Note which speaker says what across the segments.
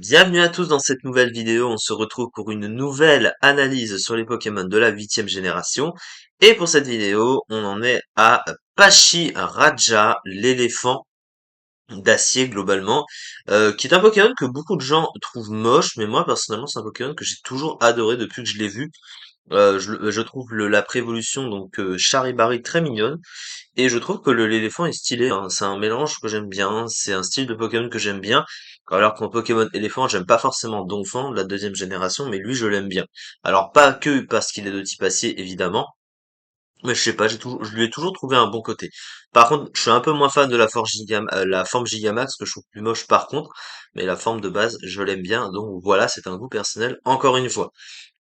Speaker 1: Bienvenue à tous dans cette nouvelle vidéo, on se retrouve pour une nouvelle analyse sur les Pokémon de la huitième génération. Et pour cette vidéo, on en est à Pachiraja, l'éléphant d'acier globalement, qui est un Pokémon que beaucoup de gens trouvent moche, mais moi personnellement c'est un Pokémon que j'ai toujours adoré depuis que je l'ai vu. Je trouve la prévolution donc Charibari très mignonne. Et je trouve que l'éléphant est stylé, hein. C'est un mélange que j'aime bien, c'est un style de Pokémon que j'aime bien. Alors qu'en Pokémon éléphant, j'aime pas forcément Donphan de la deuxième génération, mais lui je l'aime bien. Alors pas que parce qu'il est de type acier, évidemment, mais je sais pas, je lui ai toujours trouvé un bon côté. Par contre, je suis un peu moins fan de la forme Gigamax que je trouve plus moche par contre, mais la forme de base, je l'aime bien, donc voilà, c'est un goût personnel encore une fois.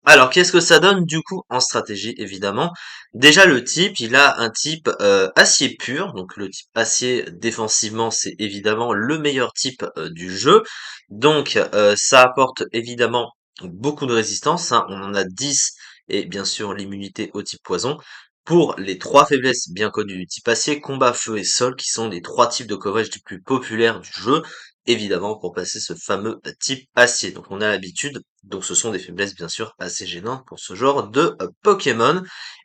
Speaker 1: Alors, qu'est-ce que ça donne du coup en stratégie, évidemment? Déjà, le type, il a un type acier pur, donc le type acier défensivement, c'est évidemment le meilleur type du jeu. Donc, ça apporte évidemment beaucoup de résistance, hein. On en a 10 et bien sûr l'immunité au type poison. Pour les trois faiblesses bien connues du type acier, combat, feu et sol, qui sont les trois types de coverage les plus populaires du jeu, évidemment pour passer ce fameux type acier. Donc on a l'habitude, donc ce sont des faiblesses bien sûr assez gênantes pour ce genre de Pokémon.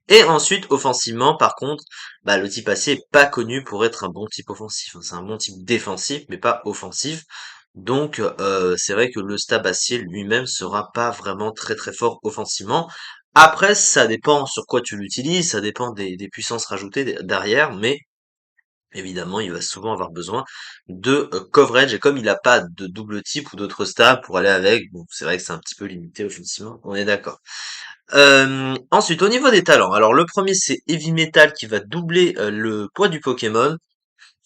Speaker 1: Et ensuite, offensivement, par contre, bah, le type acier est pas connu pour être un bon type offensif, hein. C'est un bon type défensif, mais pas offensif. Donc c'est vrai que le stab acier lui-même sera pas vraiment très très fort offensivement. Après, ça dépend sur quoi tu l'utilises, ça dépend des puissances rajoutées derrière, mais évidemment, il va souvent avoir besoin de coverage, et comme il n'a pas de double type ou d'autres stats pour aller avec, bon, c'est vrai que c'est un petit peu limité offensivement, on est d'accord. Ensuite, au niveau des talents, alors le premier c'est Heavy Metal qui va doubler le poids du Pokémon,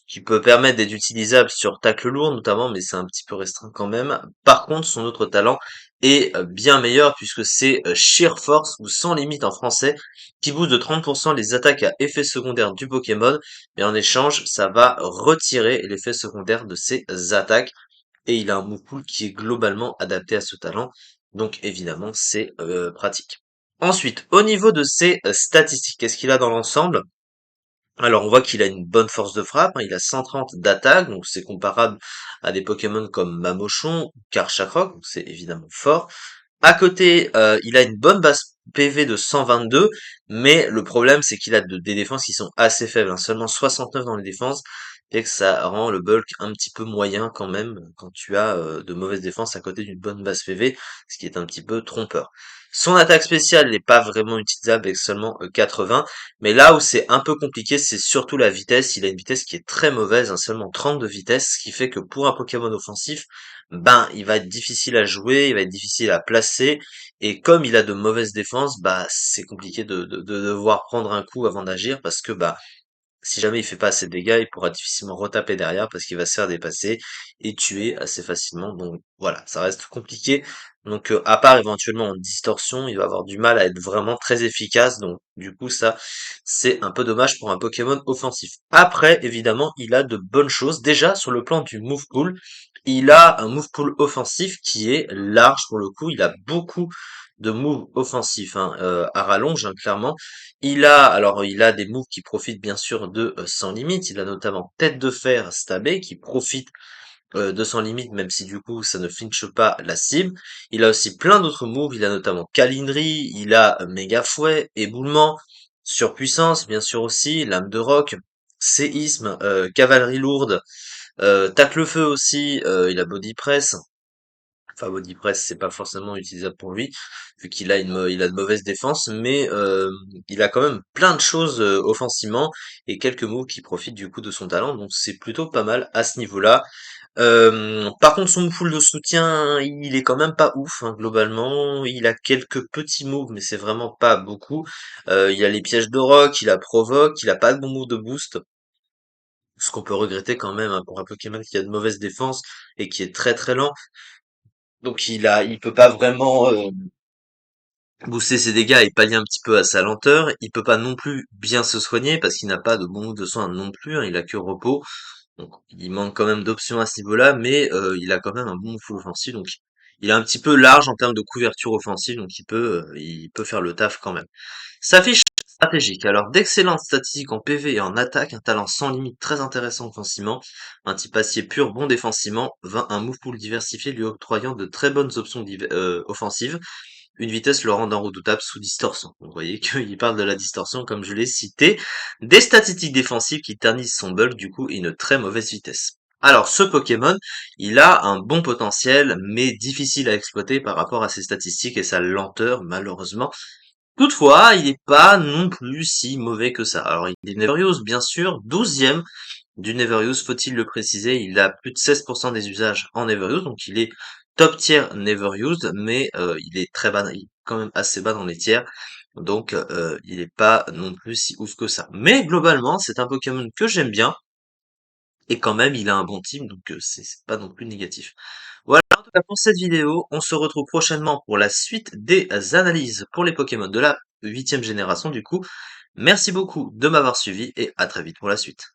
Speaker 1: qui peut permettre d'être utilisable sur tacle lourd notamment, mais c'est un petit peu restreint quand même. Par contre, son autre talent est bien meilleur puisque c'est Sheer Force ou Sans Limite en français, qui booste de 30% les attaques à effet secondaire du Pokémon, mais en échange, ça va retirer l'effet secondaire de ses attaques, et il a un move pool qui est globalement adapté à ce talent, donc évidemment c'est pratique. Ensuite, au niveau de ses statistiques, qu'est-ce qu'il a dans l'ensemble? Alors, on voit qu'il a une bonne force de frappe, hein, il a 130 d'attaque, donc c'est comparable à des Pokémon comme Mamochon ou Karchakrok, donc c'est évidemment fort. À côté, il a une bonne base PV de 122, mais le problème c'est qu'il a des défenses qui sont assez faibles, hein, seulement 69 dans les défenses, et que ça rend le bulk un petit peu moyen quand même quand tu as de mauvaises défenses à côté d'une bonne base PV, ce qui est un petit peu trompeur. Son attaque spéciale n'est pas vraiment utilisable avec seulement 80, mais là où c'est un peu compliqué, c'est surtout la vitesse. Il a une vitesse qui est très mauvaise, hein, seulement 30 de vitesse, ce qui fait que pour un Pokémon offensif, ben, il va être difficile à jouer, il va être difficile à placer, et comme il a de mauvaises défenses, bah, c'est compliqué de devoir prendre un coup avant d'agir, parce que, bah, si jamais il fait pas assez de dégâts, il pourra difficilement retaper derrière parce qu'il va se faire dépasser et tuer assez facilement. Donc voilà, ça reste compliqué. Donc à part éventuellement en distorsion, il va avoir du mal à être vraiment très efficace. Donc du coup ça, c'est un peu dommage pour un Pokémon offensif. Après, évidemment, il a de bonnes choses. Déjà sur le plan du move pool, il a un move pool offensif qui est large pour le coup. Il a beaucoup de moves offensifs, hein, à rallonge, hein, clairement. Il a des moves qui profitent bien sûr de Sans Limite. Il a notamment Tête de Fer Stabé qui profite de Sans Limite, même si du coup ça ne flinche pas la cible. Il a aussi plein d'autres moves. Il a notamment Câlinerie, il a Méga Fouet, Éboulement, Surpuissance, bien sûr aussi, Lame de Roc, Séisme, Cavalerie Lourde, Tacle Feu aussi, il a Body Press. Enfin, Body Press, c'est pas forcément utilisable pour lui, vu qu'il a il a de mauvaises défenses, mais il a quand même plein de choses offensivement et quelques moves qui profitent du coup de son talent, donc c'est plutôt pas mal à ce niveau-là. Par contre, son pool de soutien, il est quand même pas ouf, hein, globalement. Il a quelques petits moves, mais c'est vraiment pas beaucoup. Il a les pièges de rock, il a provoque, il a pas de bon move de boost. Ce qu'on peut regretter quand même, hein, pour un Pokémon qui a de mauvaises défenses et qui est très très lent. Donc il peut pas vraiment booster ses dégâts et pallier un petit peu à sa lenteur. Il peut pas non plus bien se soigner parce qu'il n'a pas de bon de soin non plus, hein, il a que repos. Donc il manque quand même d'options à ce niveau-là, mais il a quand même un bon full offensif, donc il est un petit peu large en termes de couverture offensive, donc il peut faire le taf quand même. Sa fiche Stratégique. Alors, d'excellentes statistiques en PV et en attaque, un talent sans limite très intéressant offensivement, un type acier pur bon défensivement, un move pool diversifié lui octroyant de très bonnes options offensives, une vitesse le rendant redoutable sous distorsion. Vous voyez qu'il parle de la distorsion comme je l'ai cité. Des statistiques défensives qui ternissent son bulk du coup et une très mauvaise vitesse. Alors ce Pokémon, il a un bon potentiel mais difficile à exploiter par rapport à ses statistiques et sa lenteur malheureusement. Toutefois, il n'est pas non plus si mauvais que ça. Alors il est Neverius bien sûr, 12e du Neverius, faut-il le préciser, il a plus de 16% des usages en Neverius, donc il est top tier Neverius, mais il est très bas, il est quand même assez bas dans les tiers, donc il n'est pas non plus si ouf que ça. Mais globalement, c'est un Pokémon que j'aime bien, et quand même, il a un bon team, donc c'est pas non plus négatif. Voilà, en tout cas pour cette vidéo, on se retrouve prochainement pour la suite des analyses pour les Pokémon de la 8e génération du coup. Merci beaucoup de m'avoir suivi et à très vite pour la suite.